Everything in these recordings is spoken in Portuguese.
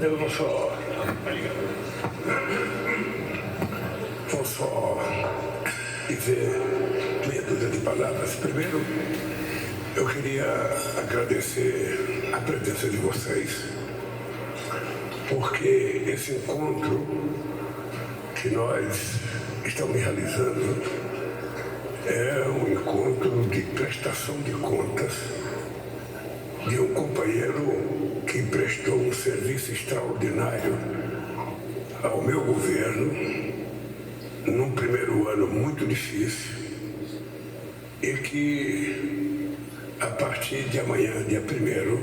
Eu vou só dizer meia dúzia de palavras. Primeiro, eu queria agradecer a presença de vocês, porque esse encontro que nós estamos realizando é um encontro de prestação de contas de um companheiro que prestou um serviço extraordinário ao meu governo num primeiro ano muito difícil e que a partir de amanhã, dia 1º,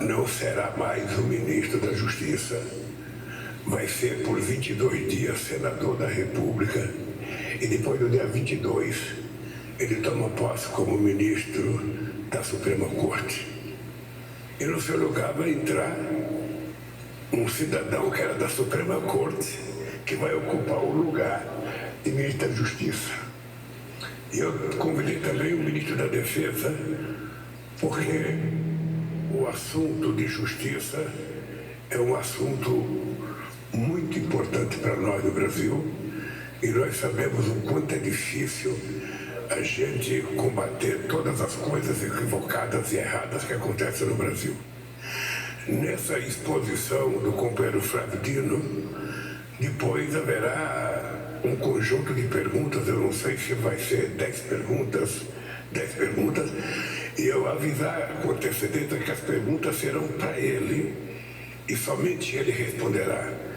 não será mais o ministro da Justiça, vai ser por 22 dias senador da República e depois do dia 22 ele toma posse como ministro da Suprema Corte. E no seu lugar vai entrar um cidadão que era da Suprema Corte, que vai ocupar o lugar de ministro da Justiça. E eu convidei também o ministro da Defesa, porque o assunto de justiça é um assunto muito importante para nós no Brasil, e nós sabemos o quanto é difícil a gente combater todas as coisas equivocadas e erradas que acontecem no Brasil. Nessa exposição do companheiro Flávio Dino, depois haverá um conjunto de perguntas, eu não sei se vai ser 10 perguntas, e eu avisar com antecedência que as perguntas serão para ele, e somente ele responderá.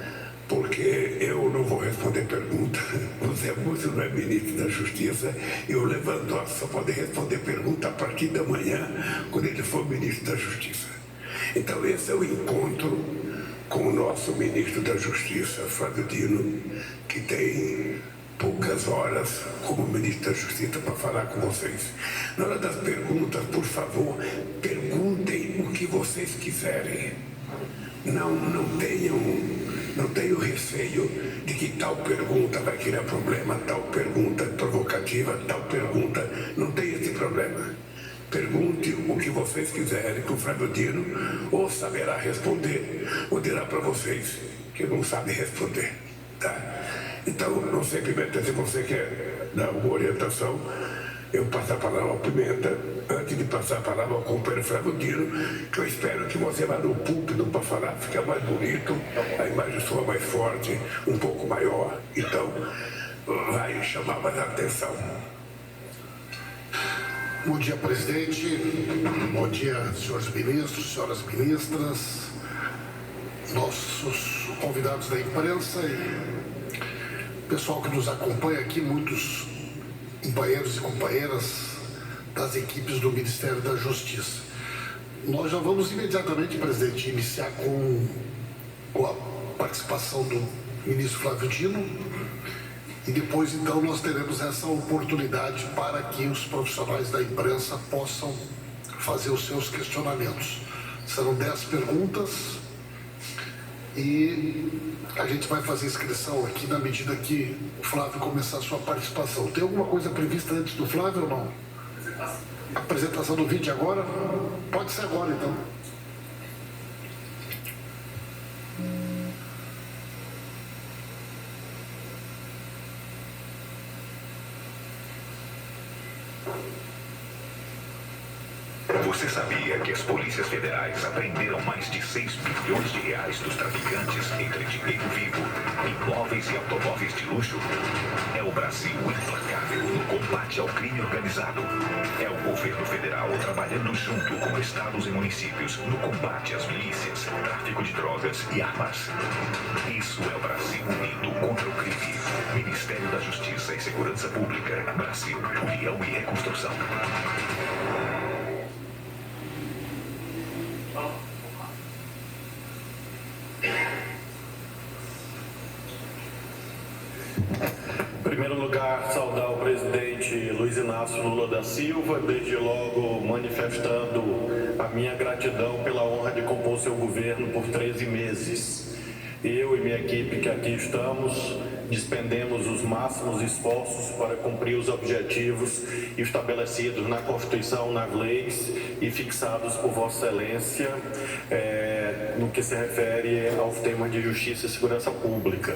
Porque eu não vou responder pergunta. O Zé Múcio não é ministro da Justiça e o Lewandowski só pode responder pergunta a partir da manhã, quando ele for ministro da Justiça. Então esse é o encontro com o nosso ministro da Justiça, Flávio Dino, que tem poucas horas como ministro da Justiça para falar com vocês. Na hora das perguntas, por favor, perguntem o que vocês quiserem. Não tenho receio de que tal pergunta vai criar problema, tal pergunta provocativa, tal pergunta, não tem esse problema. Pergunte o que vocês quiserem, que o Flávio Dino ou saberá responder, ou dirá para vocês que não sabe responder, tá? Então, não sei, Pimenta, se você quer dar alguma orientação, eu passo a palavra ao Pimenta, antes de passar a palavra ao companheiro Flávio Dino, que eu espero que você vá no púlpito para falar, fica mais bonito, a imagem soa mais forte, um pouco maior, então vai chamar mais atenção. Bom dia, presidente. Bom dia, senhores ministros, senhoras ministras, nossos convidados da imprensa e pessoal que nos acompanha aqui, muitos companheiros e companheiras das equipes do Ministério da Justiça. Nós já vamos imediatamente, presidente, iniciar com a participação do ministro Flávio Dino e depois, então, nós teremos essa oportunidade para que os profissionais da imprensa possam fazer os seus questionamentos. Serão 10 perguntas e a gente vai fazer inscrição aqui na medida que o Flávio começar a sua participação. Tem alguma coisa prevista antes do Flávio ou não? Apresentação do vídeo agora? Pode ser agora, então. Você sabia que as polícias federais apreenderam mais de 6 bilhões de reais dos traficantes entre dinheiro vivo, imóveis e automóveis de luxo? É o Brasil implacável no combate ao crime organizado. É o governo federal trabalhando junto com estados e municípios no combate às milícias, tráfico de drogas e armas. Isso é o Brasil unido contra o crime. Ministério da Justiça e Segurança Pública. Brasil, União e Reconstrução. Em primeiro lugar, saudar o presidente Luiz Inácio Lula da Silva, desde logo manifestando a minha gratidão pela honra de compor seu governo por 13 meses. Eu e minha equipe que aqui estamos despendemos os máximos esforços para cumprir os objetivos estabelecidos na Constituição, nas leis e fixados por Vossa Excelência no que se refere aos temas de justiça e segurança pública.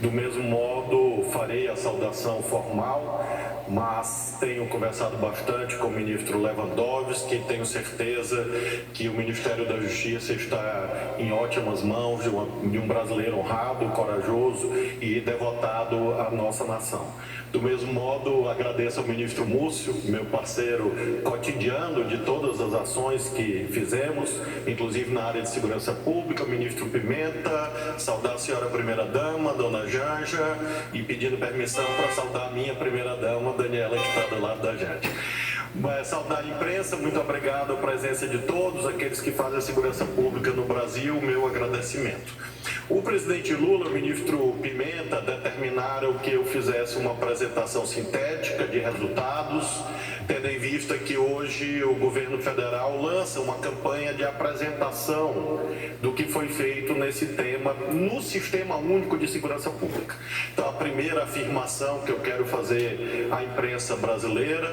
Do mesmo modo, farei a saudação formal, mas tenho conversado bastante com o ministro Lewandowski, tenho certeza que o Ministério da Justiça está em ótimas mãos de um brasileiro honrado, corajoso e devotado à nossa nação. Do mesmo modo, agradeço ao ministro Múcio, meu parceiro cotidiano de todas as ações que fizemos, inclusive na área de segurança pública, o ministro Pimenta, saudar a senhora primeira-dama, dona Janja, e pedindo permissão para saudar a minha primeira-dama, Daniela, que está do lado da gente. Saudar a imprensa, muito obrigado à presença de todos, aqueles que fazem a segurança pública no Brasil, meu agradecimento. O presidente Lula e o ministro Pimenta determinaram que eu fizesse uma apresentação sintética de resultados, tendo em vista que hoje o governo federal lança uma campanha de apresentação do que foi feito nesse tema no Sistema Único de Segurança Pública. Então, a primeira afirmação que eu quero fazer à imprensa brasileira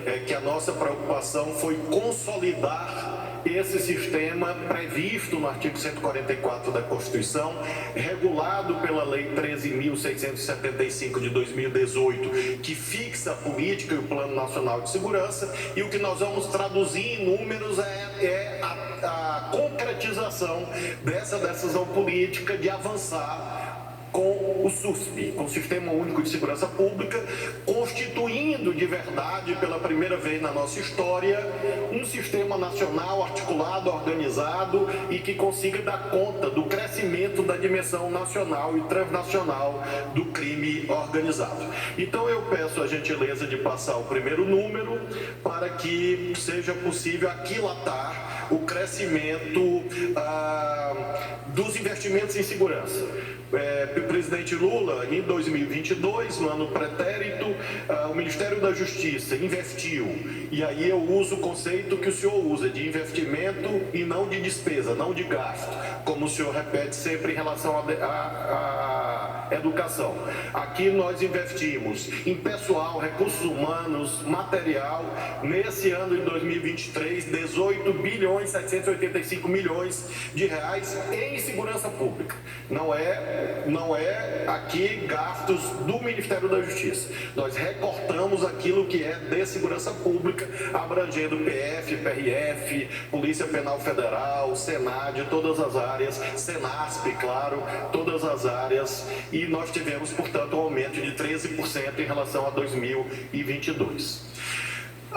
é que a nossa preocupação foi consolidar esse sistema previsto no artigo 144 da Constituição, regulado pela Lei 13.675 de 2018, que fixa a política e o Plano Nacional de Segurança, e o que nós vamos traduzir em números é a concretização dessa decisão política de avançar com o SUSP, com o Sistema Único de Segurança Pública, constituindo de verdade, pela primeira vez na nossa história, um sistema nacional articulado, organizado e que consiga dar conta do crescimento da dimensão nacional e transnacional do crime organizado. Então eu peço a gentileza de passar o primeiro número para que seja possível aquilatar o crescimento dos investimentos em segurança. O presidente Lula, em 2022, no ano pretérito, o Ministério da Justiça investiu, e aí eu uso o conceito que o senhor usa, de investimento e não de despesa, não de gasto, como o senhor repete sempre em relação à educação. Aqui nós investimos em pessoal, recursos humanos, material, nesse ano de 2023, 18 bilhões 785 milhões de reais em segurança pública. Não é aqui gastos do Ministério da Justiça. Nós recortamos aquilo que é de segurança pública, abrangendo PF, PRF, Polícia Penal Federal, Senad, todas as áreas, Senasp, claro, todas as áreas, e nós tivemos, portanto, um aumento de 13% em relação a 2022.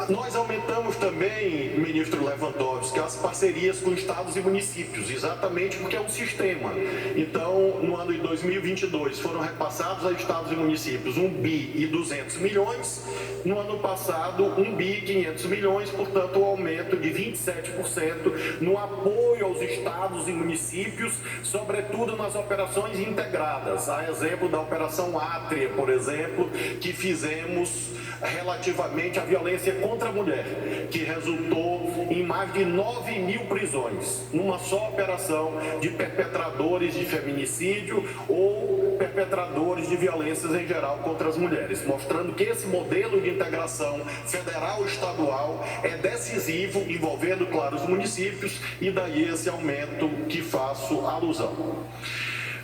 Nós aumentamos também, ministro Lewandowski, as parcerias com estados e municípios, exatamente porque é um sistema. Então, no ano de 2022, foram repassados a estados e municípios 1 bi e 200 milhões, no ano passado 1 bi e 500 milhões, portanto, um aumento de 27% no apoio aos estados e municípios, sobretudo nas operações integradas, a exemplo da Operação Átria, por exemplo, que fizemos relativamente à violência contra a mulher, que resultou em mais de 9 mil prisões, numa só operação de perpetradores de feminicídio ou perpetradores de violências em geral contra as mulheres, mostrando que esse modelo de integração federal e estadual é decisivo, envolvendo, claro, os municípios, e daí esse aumento que faço alusão.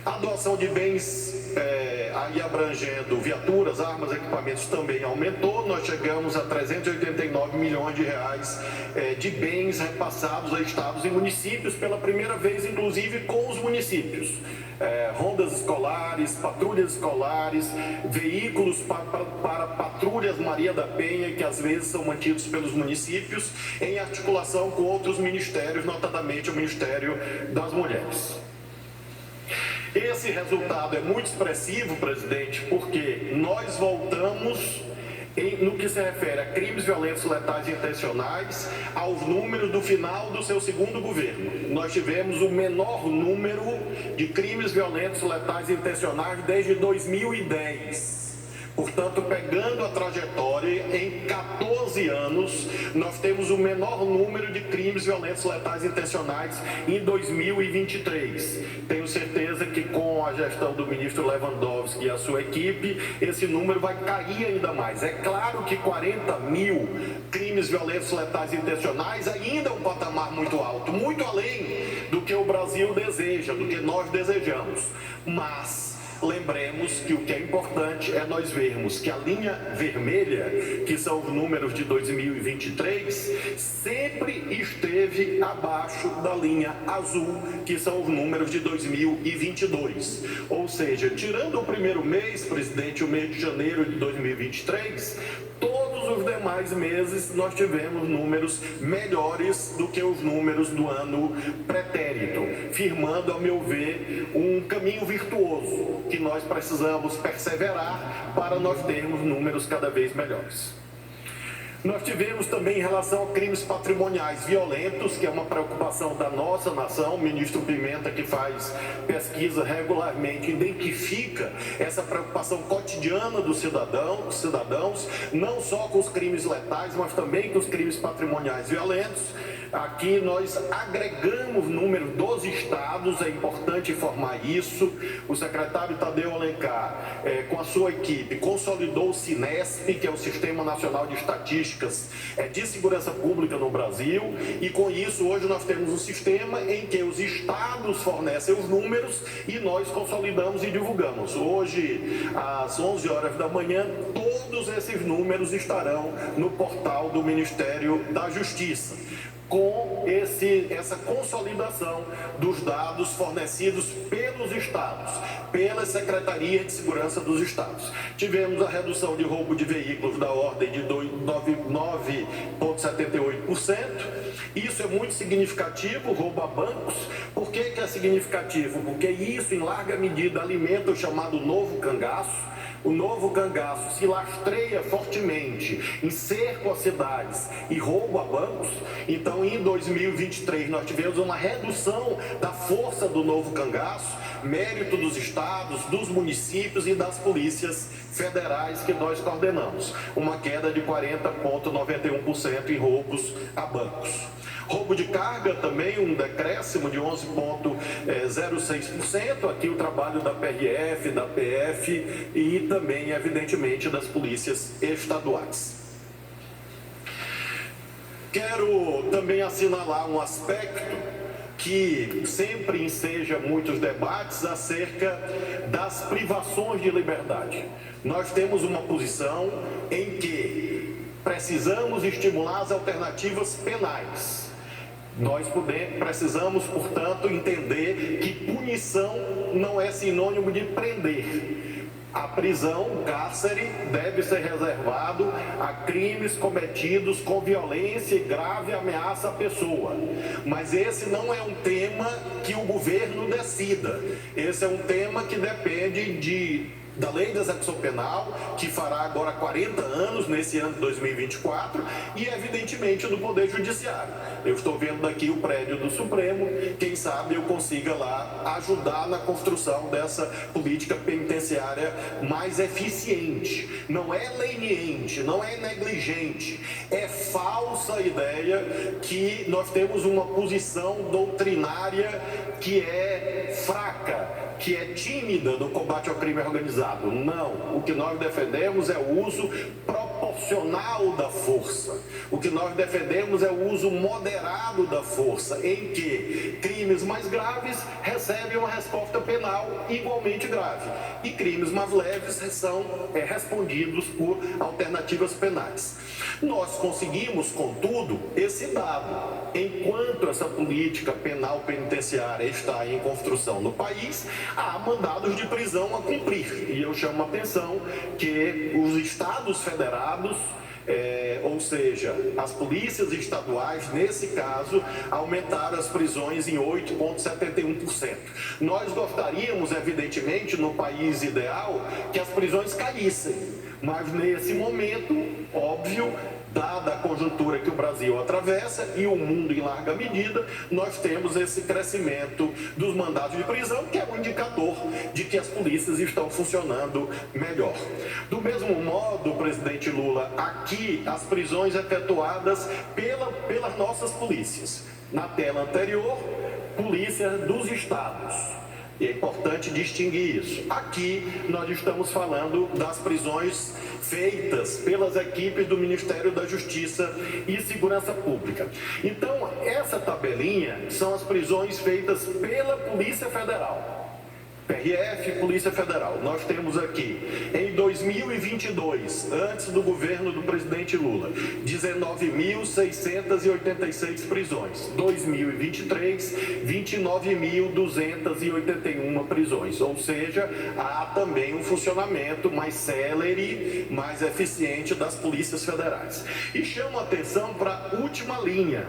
A doação de bens, aí abrangendo viaturas, armas, equipamentos, também aumentou. Nós chegamos a 389 milhões de reais de bens repassados a estados e municípios, pela primeira vez, inclusive, com os municípios. Rondas escolares, patrulhas escolares, veículos para patrulhas Maria da Penha, que às vezes são mantidos pelos municípios, em articulação com outros ministérios, notadamente o Ministério das Mulheres. Esse resultado é muito expressivo, presidente, porque nós voltamos, no que se refere a crimes violentos, letais e intencionais, aos números do final do seu segundo governo. Nós tivemos o menor número de crimes violentos, letais e intencionais desde 2010. Portanto, pegando a trajetória, em 14 anos, nós temos o menor número de crimes violentos letais intencionais em 2023. Tenho certeza que com a gestão do ministro Lewandowski e a sua equipe, esse número vai cair ainda mais. É claro que 40 mil crimes violentos letais intencionais ainda é um patamar muito alto, muito além do que o Brasil deseja, do que nós desejamos. Mas lembremos que o que é importante é nós vermos que a linha vermelha, que são os números de 2023, sempre esteve abaixo da linha azul, que são os números de 2022. Ou seja, tirando o primeiro mês, presidente, o mês de janeiro de 2023, todos os demais meses nós tivemos números melhores do que os números do ano pretérito, firmando, a meu ver, um caminho virtuoso que nós precisamos perseverar para nós termos números cada vez melhores. Nós tivemos também em relação a crimes patrimoniais violentos, que é uma preocupação da nossa nação. O ministro Pimenta, que faz pesquisa regularmente, identifica essa preocupação cotidiana dos cidadãos, não só com os crimes letais, mas também com os crimes patrimoniais violentos. Aqui nós agregamos números dos estados, é importante informar isso. O secretário Tadeu Alencar, com a sua equipe, consolidou o Sinesp, que é o Sistema Nacional de Estatísticas de Segurança Pública no Brasil, e com isso hoje nós temos um sistema em que os estados fornecem os números e nós consolidamos e divulgamos. Hoje, às 11 horas da manhã, todos esses números estarão no portal do Ministério da Justiça, com essa consolidação dos dados fornecidos pelos estados, pela Secretaria de Segurança dos Estados. Tivemos a redução de roubo de veículos da ordem de 9,78%. Isso é muito significativo, roubo a bancos. Por que é significativo? Porque isso, em larga medida, alimenta o chamado novo cangaço. O novo cangaço se lastreia fortemente em cerco a cidades e roubo a bancos. Então, em 2023, nós tivemos uma redução da força do novo cangaço, mérito dos estados, dos municípios e das polícias federais que nós coordenamos. Uma queda de 40,91% em roubos a bancos. Roubo de carga também, um decréscimo de 11,06%. Aqui o trabalho da PRF, da PF e também, evidentemente, das polícias estaduais. Quero também assinalar um aspecto que sempre enseja muitos debates acerca das privações de liberdade. Nós temos uma posição em que precisamos estimular as alternativas penais. Nós precisamos, portanto, entender que punição não é sinônimo de prender. A prisão, o cárcere, deve ser reservado a crimes cometidos com violência e grave ameaça à pessoa. Mas esse não é um tema que o governo decida. Esse é um tema que depende da Lei de Execução Penal, que fará agora 40 anos, nesse ano de 2024, e, evidentemente, do Poder Judiciário. Eu estou vendo daqui o prédio do Supremo, quem sabe eu consiga lá ajudar na construção dessa política penitenciária mais eficiente. Não é leniente, não é negligente, é falsa a ideia que nós temos uma posição doutrinária que é fraca, que é tímida no combate ao crime organizado. Não, o que nós defendemos é o uso proporcional da força. O que nós defendemos é o uso moderado da força, em que crimes mais graves recebem uma resposta penal igualmente grave e crimes mais leves são respondidos por alternativas penais. Nós conseguimos, contudo, esse dado. Enquanto essa política penal penitenciária está em construção no país, há mandados de prisão a cumprir. E eu chamo a atenção que os estados federados, ou seja, as polícias estaduais, nesse caso, aumentaram as prisões em 8,71%. Nós gostaríamos, evidentemente, no país ideal, que as prisões caíssem. Mas, nesse momento, óbvio, dada a conjuntura que o Brasil atravessa e o mundo em larga medida, nós temos esse crescimento dos mandados de prisão, que é um indicador de que as polícias estão funcionando melhor. Do mesmo modo, presidente Lula, aqui as prisões efetuadas pelas nossas polícias. Na tela anterior, polícia dos estados. E é importante distinguir isso. Aqui nós estamos falando das prisões feitas pelas equipes do Ministério da Justiça e Segurança Pública. Então, essa tabelinha são as prisões feitas pela Polícia Federal. PRF, Polícia Federal. Nós temos aqui, em 2022, antes do governo do presidente Lula, 19.686 prisões. 2023, 29.281 prisões. Ou seja, há também um funcionamento mais célere, mais eficiente das polícias federais. E chamo a atenção para a última linha.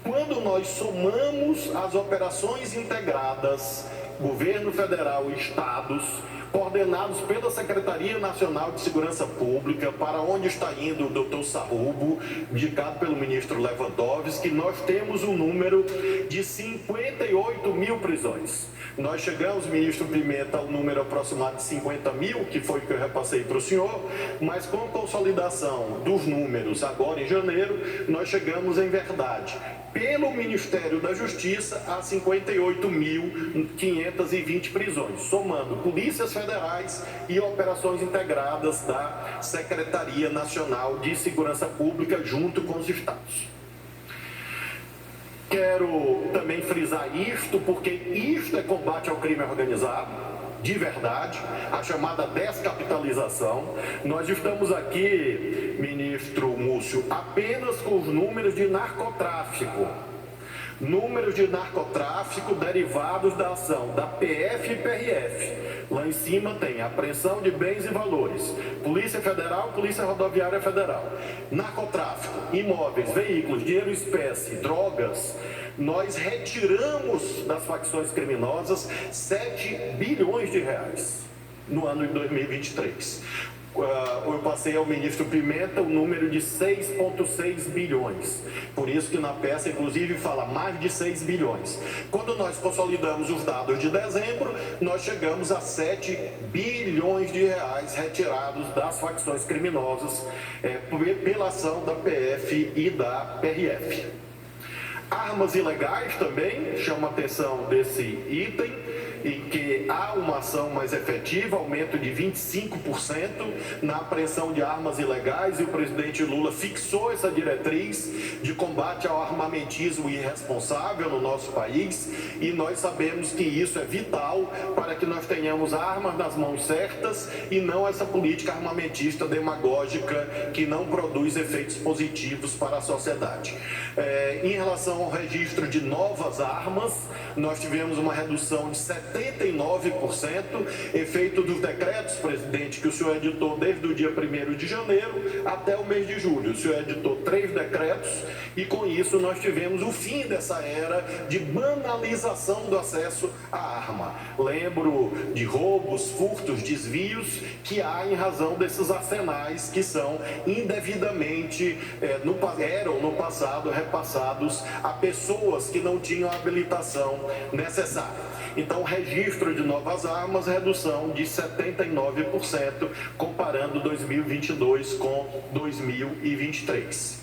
Quando nós somamos as operações integradas, governo federal e estados, coordenados pela Secretaria Nacional de Segurança Pública, para onde está indo o doutor Sarrubo, indicado pelo ministro Lewandowski, nós temos um número de 58 mil prisões. Nós chegamos, ministro Pimenta, ao número aproximado de 50 mil, que foi o que eu repassei para o senhor, mas com a consolidação dos números agora em janeiro, nós chegamos em verdade, pelo Ministério da Justiça, a 58.520 prisões, somando polícias federais e operações integradas da Secretaria Nacional de Segurança Pública junto com os estados. Quero também frisar isto, porque isto é combate ao crime organizado, de verdade, a chamada descapitalização. Nós estamos aqui, ministro Múcio, apenas com os números de narcotráfico. Números de narcotráfico derivados da ação da PF e PRF. Lá em cima tem apreensão de bens e valores. Polícia Federal, Polícia Rodoviária Federal. Narcotráfico, imóveis, veículos, dinheiro em espécie, drogas. Nós retiramos das facções criminosas 7 bilhões de reais no ano de 2023. Eu passei ao ministro Pimenta o número de 6,6 bilhões. Por isso que na peça, inclusive, fala mais de 6 bilhões. Quando nós consolidamos os dados de dezembro, nós chegamos a 7 bilhões de reais retirados das facções criminosas pela ação da PF e da PRF. Armas ilegais também, chama a atenção desse item, em que há uma ação mais efetiva, aumento de 25% na apreensão de armas ilegais, e o presidente Lula fixou essa diretriz de combate ao armamentismo irresponsável no nosso país, e nós sabemos que isso é vital para que nós tenhamos armas nas mãos certas e não essa política armamentista demagógica que não produz efeitos positivos para a sociedade. Em relação ao registro de novas armas, nós tivemos uma redução de 79%, efeito dos decretos, presidente, que o senhor editou desde o dia 1º de janeiro até o mês de julho. O senhor editou 3 decretos e com isso nós tivemos o fim dessa era de banalização do acesso à arma. Lembro de roubos, furtos, desvios que há em razão desses arsenais que são indevidamente, eram no passado repassados a pessoas que não tinham a habilitação necessária. Então, registro de novas armas, redução de 79%, comparando 2022 com 2023.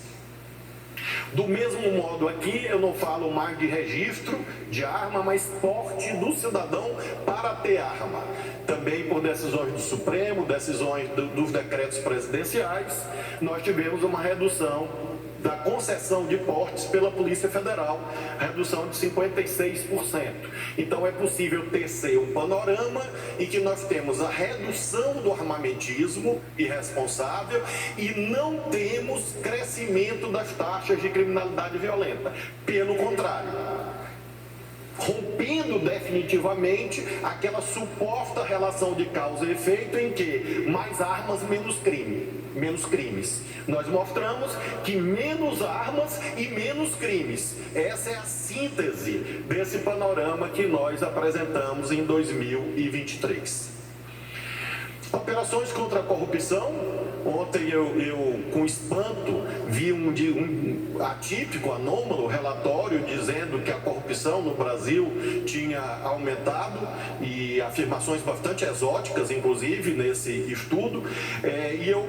Do mesmo modo aqui, eu não falo mais de registro de arma, mas porte do cidadão para ter arma. Também por decisões do Supremo, decisões dos decretos presidenciais, nós tivemos uma redução da concessão de portes pela Polícia Federal, redução de 56%. Então é possível tecer um panorama em que nós temos a redução do armamentismo irresponsável e não temos crescimento das taxas de criminalidade violenta. Pelo contrário, rompendo definitivamente aquela suposta relação de causa e efeito em que mais armas, menos crimes. Nós mostramos que menos armas e menos crimes. Essa é a síntese desse panorama que nós apresentamos em 2023. operações contra a corrupção. Ontem eu com espanto, vi um atípico, anômalo relatório dizendo que a corrupção no Brasil tinha aumentado, e afirmações bastante exóticas, inclusive, nesse estudo. E eu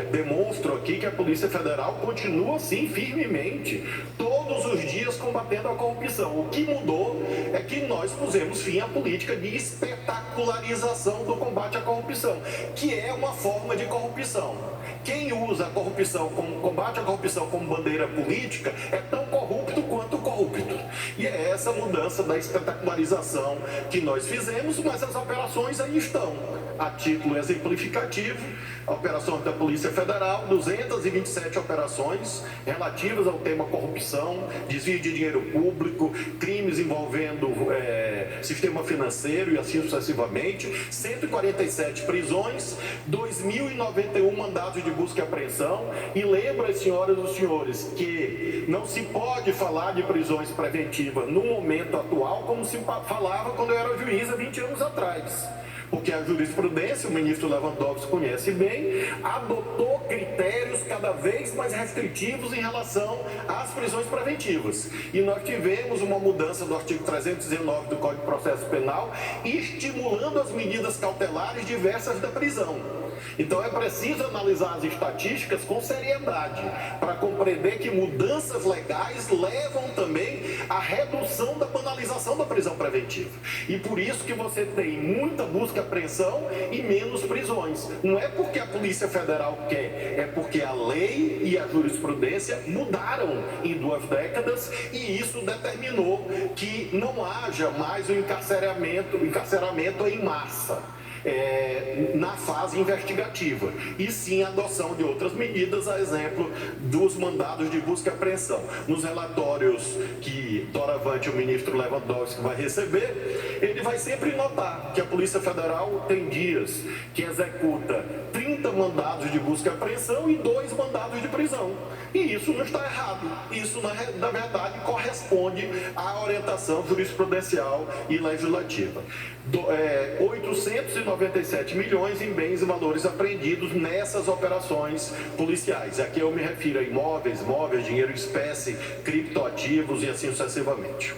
demonstro aqui que a Polícia Federal continua, sim, firmemente, todos os dias combatendo a corrupção. O que mudou é que nós pusemos fim à política de espetacularização do combate à corrupção, que é uma forma de corrupção. Quem usa a corrupção, combate a corrupção como bandeira política, é tão corrupto quanto corrupto. E é essa mudança da espetacularização que nós fizemos, mas as operações aí estão. A título exemplificativo, a operação da Polícia Federal, 227 operações relativas ao tema corrupção, desvio de dinheiro público, crimes envolvendo sistema financeiro e assim sucessivamente, 147 prisões, 2.091 mandados de busca e apreensão. E lembra, senhoras e senhores, que não se pode falar de prisões preventivas no momento atual como se falava quando eu era juiz há 20 anos atrás. Porque a jurisprudência, o ministro Lewandowski conhece bem, adotou critérios cada vez mais restritivos em relação às prisões preventivas. E nós tivemos uma mudança do artigo 319 do Código de Processo Penal, estimulando as medidas cautelares diversas da prisão. Então é preciso analisar as estatísticas com seriedade, para compreender que mudanças legais levam também à redução da banalização da prisão preventiva. E por isso que você tem muita busca e apreensão e menos prisões. Não é porque a Polícia Federal quer, é porque a lei e a jurisprudência mudaram em 2 décadas, e isso determinou que não haja mais o encarceramento em massa. Na fase investigativa, e sim a adoção de outras medidas, a exemplo dos mandados de busca e apreensão. Nos relatórios que doravante o ministro Lewandowski vai receber, ele vai sempre notar que a Polícia Federal tem dias que executa 30 mandados de busca e apreensão e 2 mandados de prisão. E isso não está errado. Isso, na verdade, corresponde à orientação jurisprudencial e legislativa. 897 milhões em bens e valores apreendidos nessas operações policiais. Aqui eu me refiro a imóveis, móveis, dinheiro em espécie, criptoativos e assim sucessivamente.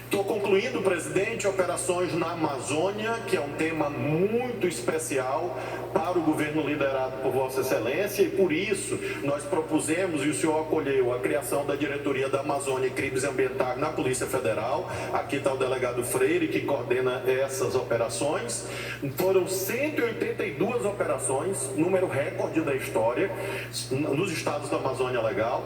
Estou concluindo, presidente, operações na Amazônia, que é um tema muito especial para o governo liderado por Vossa Excelência, e por isso nós propusemos, e o senhor acolheu, a criação da Diretoria da Amazônia e Crimes Ambientais na Polícia Federal. Aqui está o delegado Freire, que coordena essas operações. Foram 182 operações, número recorde da história, nos estados da Amazônia Legal.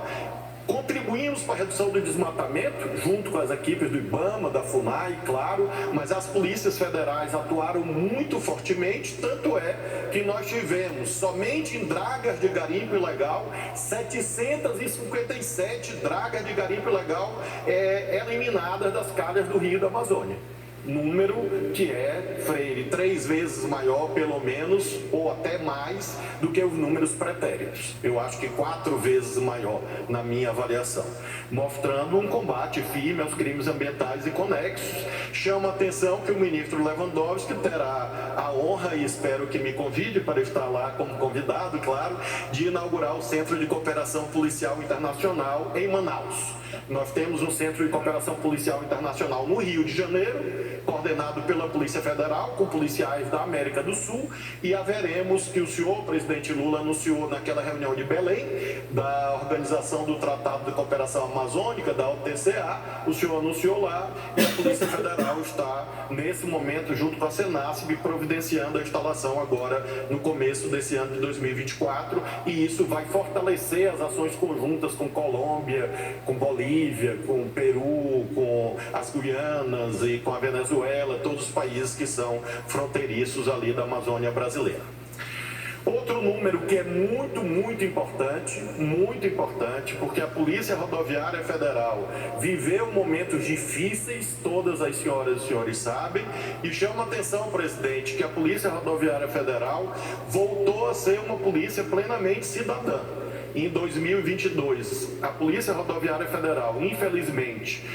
Contribuímos para a redução do desmatamento, junto com as equipes do IBAMA, da FUNAI, claro, mas as polícias federais atuaram muito fortemente, tanto é que nós tivemos, somente em dragas de garimpo ilegal, 757 dragas de garimpo ilegal eliminadas das calhas do Rio da Amazônia. Número que é, Freire, 3 vezes maior, pelo menos, ou até mais, do que os números pretéritos. Eu acho que 4 vezes maior, na minha avaliação. Mostrando um combate firme aos crimes ambientais e conexos. Chama a atenção que o ministro Lewandowski terá a honra, e espero que me convide para estar lá como convidado, claro, de inaugurar o Centro de Cooperação Policial Internacional em Manaus. Nós temos um Centro de Cooperação Policial Internacional no Rio de Janeiro, coordenado pela Polícia Federal, com policiais da América do Sul, e haveremos, que o senhor, presidente Lula, anunciou naquela reunião de Belém, da Organização do Tratado de Cooperação Amazônica, da OTCA, o senhor anunciou lá, e a Polícia Federal está, nesse momento, junto com a Senasb, providenciando a instalação agora, no começo desse ano de 2024, e isso vai fortalecer as ações conjuntas com Colômbia, com Bolívia, com Peru, com as Guianas e com a Venezuela, todos os países que são fronteiriços ali da Amazônia brasileira. Outro número que é muito importante, porque a Polícia Rodoviária Federal viveu momentos difíceis, todas as senhoras e senhores sabem, e chama a atenção, presidente, que a Polícia Rodoviária Federal voltou a ser uma polícia plenamente cidadã. em 2022, a Polícia Rodoviária Federal, infelizmente,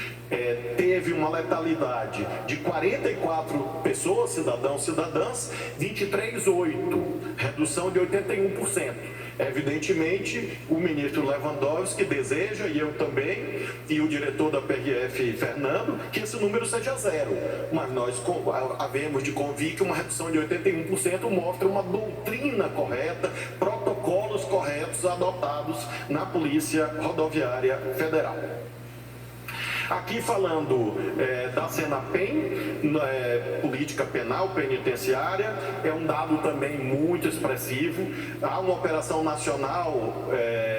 teve uma letalidade de 44 pessoas, cidadãos, cidadãs, 23,8, redução de 81%. Evidentemente, o ministro Lewandowski deseja, e eu também, e o diretor da PRF, Fernando, que esse número seja zero. Mas nós havemos de convir que uma redução de 81% mostra uma doutrina correta, protocolos corretos adotados na Polícia Rodoviária Federal. Aqui falando da Senapen, política penal penitenciária, é um dado também muito expressivo. Há uma operação nacional,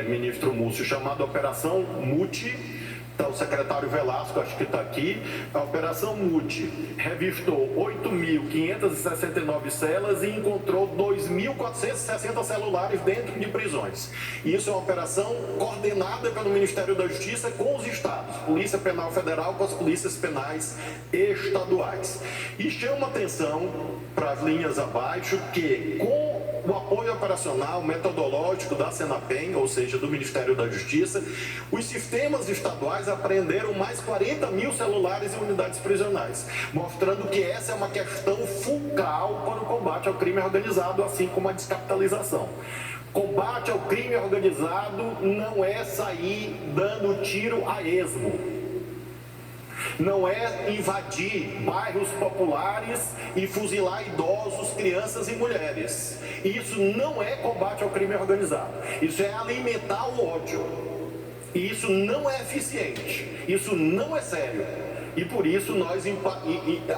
ministro Múcio, chamada Operação MUTI. Então, o secretário Velasco, acho que está aqui. A Operação MUTI revistou 8.569 celas e encontrou 2.460 celulares dentro de prisões. Isso é uma operação coordenada pelo Ministério da Justiça com os estados, Polícia Penal Federal com as polícias penais estaduais. E chama atenção para as linhas abaixo que, com o apoio operacional, metodológico da Senapen, ou seja, do Ministério da Justiça, os sistemas estaduais apreenderam mais 40 mil celulares em unidades prisionais, mostrando que essa é uma questão fulcral para o combate ao crime organizado, assim como a descapitalização. Combate ao crime organizado não é sair dando tiro a esmo. Não é invadir bairros populares e fuzilar idosos, crianças e mulheres. Isso não é combate ao crime organizado. Isso é alimentar o ódio. E isso não é eficiente. Isso não é sério. E por isso nós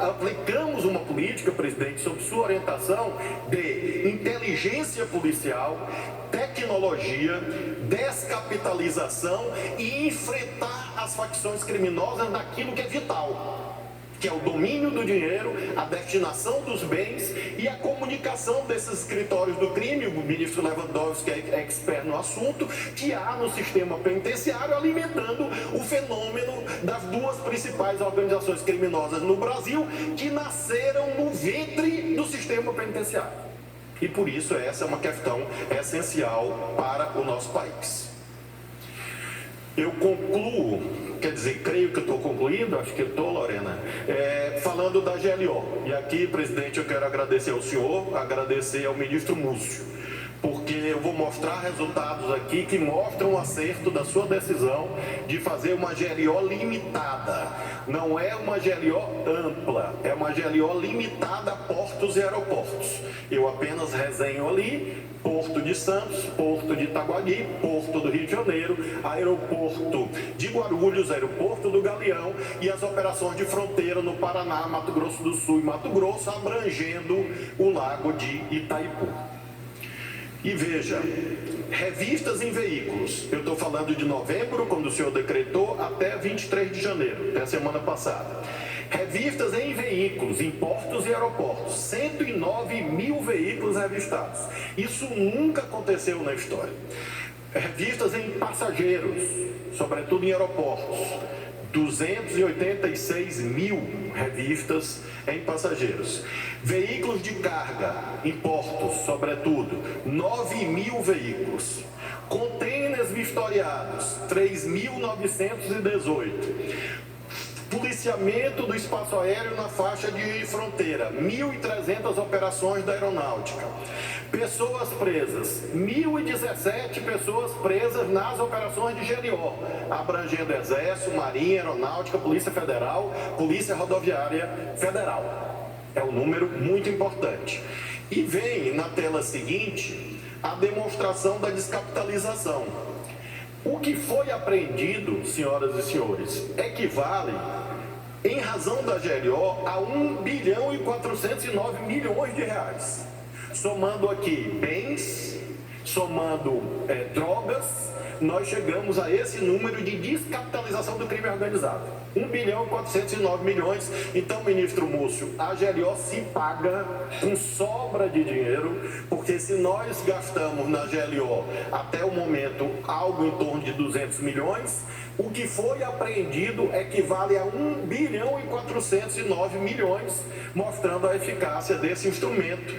aplicamos uma política, presidente, sob sua orientação, de inteligência policial, tecnologia, descapitalização e enfrentar as facções criminosas naquilo que é vital, que é o domínio do dinheiro, a destinação dos bens e a comunicação desses escritórios do crime. O ministro Lewandowski é expert no assunto, que há no sistema penitenciário, alimentando o fenômeno das duas principais organizações criminosas no Brasil, que nasceram no ventre do sistema penitenciário. E por isso essa é uma questão essencial para o nosso país. Eu concluo, quer dizer, creio que estou concluindo, acho que estou, Lorena, falando da GLO. E aqui, presidente, eu quero agradecer ao senhor, agradecer ao ministro Múcio, porque eu vou mostrar resultados aqui que mostram o acerto da sua decisão de fazer uma GLO limitada. Não é uma GLO ampla, é uma GLO limitada a portos e aeroportos. Eu apenas resenho ali Porto de Santos, Porto de Itaguaí, Porto do Rio de Janeiro, Aeroporto de Guarulhos, Aeroporto do Galeão e as operações de fronteira no Paraná, Mato Grosso do Sul e Mato Grosso, abrangendo o Lago de Itaipu. E veja, revistas em veículos, eu estou falando de novembro, quando o senhor decretou, até 23 de janeiro, até a semana passada. Revistas em veículos, em portos e aeroportos, 109 mil veículos revistados. Isso nunca aconteceu na história. Revistas em passageiros, sobretudo em aeroportos, 286 mil revistas em passageiros. Veículos de carga em portos, sobretudo, 9 mil veículos. Containers vistoriados, 3.918. Policiamento do espaço aéreo na faixa de fronteira, 1.300 operações da aeronáutica. Pessoas presas, 1.017 pessoas presas nas operações de GLO, abrangendo Exército, Marinha, Aeronáutica, Polícia Federal, Polícia Rodoviária Federal. É um número muito importante. E vem na tela seguinte a demonstração da descapitalização. O que foi apreendido, senhoras e senhores, equivale, em razão da GLO, a 1.409 bilhões de reais. Somando aqui bens, somando drogas, nós chegamos a esse número de descapitalização do crime organizado. 1.409 bilhões. Então, ministro Múcio, a GLO se paga com sobra de dinheiro, porque se nós gastamos na GLO até o momento algo em torno de 200 milhões, o que foi apreendido equivale a 1.409 bilhões, mostrando a eficácia desse instrumento.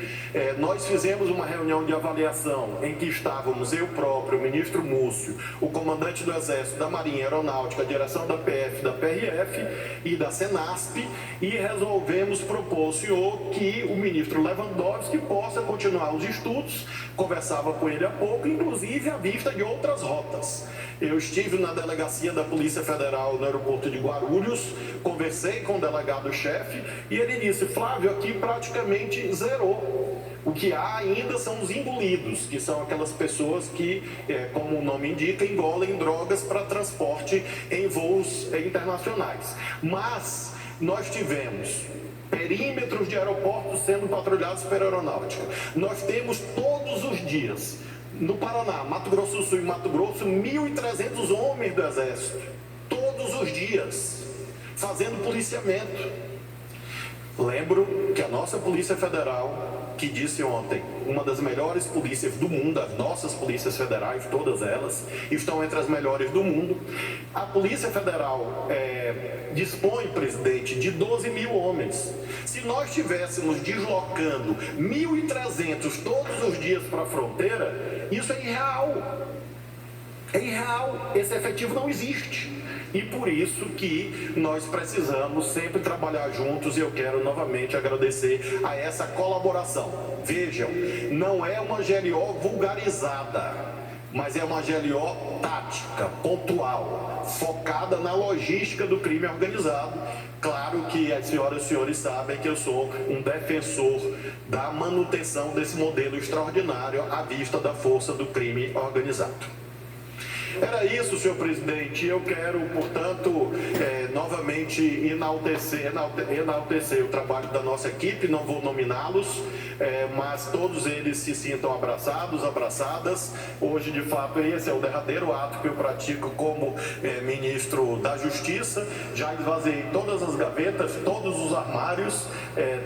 Nós fizemos uma reunião de avaliação em que estávamos eu próprio, o ministro Múcio, o comandante do Exército, da Marinha Aeronáutica, a direção da PF, da PRF e da Senasp, e resolvemos propor ao senhor que o ministro Lewandowski possa continuar os estudos. Conversava com ele há pouco, inclusive à vista de outras rotas. Eu estive na delegacia da Polícia Federal no aeroporto de Guarulhos, conversei com o delegado-chefe e ele disse: Flávio, aqui praticamente zerou. O que há ainda são os engolidos, que são aquelas pessoas que, como o nome indica, engolem drogas para transporte em voos internacionais. Mas nós tivemos perímetros de aeroportos sendo patrulhados pela aeronáutica. Nós temos todos os dias, no Paraná, Mato Grosso do Sul e Mato Grosso, 1.300 homens do Exército, todos os dias, fazendo policiamento. Lembro que a nossa Polícia Federal, que disse ontem, uma das melhores polícias do mundo, as nossas polícias federais, todas elas, estão entre as melhores do mundo. A Polícia Federal dispõe, presidente, de 12 mil homens. Se nós estivéssemos deslocando 1.300 todos os dias para a fronteira, isso é irreal. É irreal, esse efetivo não existe. E por isso que nós precisamos sempre trabalhar juntos, e eu quero novamente agradecer a essa colaboração. Vejam, não é uma GLO vulgarizada, mas é uma GLO tática, pontual, focada na logística do crime organizado. Claro que as senhoras e os senhores sabem que eu sou um defensor da manutenção desse modelo extraordinário à vista da força do crime organizado. Era isso, senhor presidente. Eu quero, portanto, novamente enaltecer o trabalho da nossa equipe. Não vou nominá-los, mas todos eles se sintam abraçados, abraçadas. Hoje, de fato, esse é o derradeiro ato que eu pratico como ministro da Justiça. Já esvaziei todas as gavetas, todos os armários,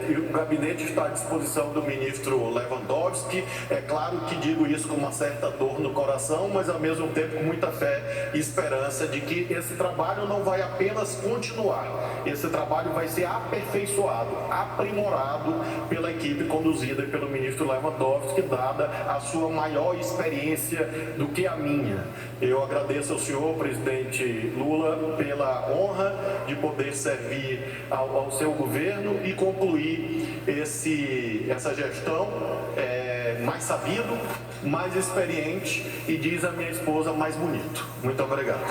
e o gabinete está à disposição do ministro Lewandowski. É claro que digo isso com uma certa dor no coração, mas ao mesmo tempo com muita fé e esperança de que esse trabalho não vai apenas continuar, esse trabalho vai ser aperfeiçoado, aprimorado pela equipe conduzida pelo ministro Lewandowski, dada a sua maior experiência do que a minha. Eu agradeço ao senhor, presidente Lula, pela honra de poder servir ao seu governo e concluir essa gestão mais sabido, mais experiente e, diz a minha esposa, mais bonito. Muito obrigado.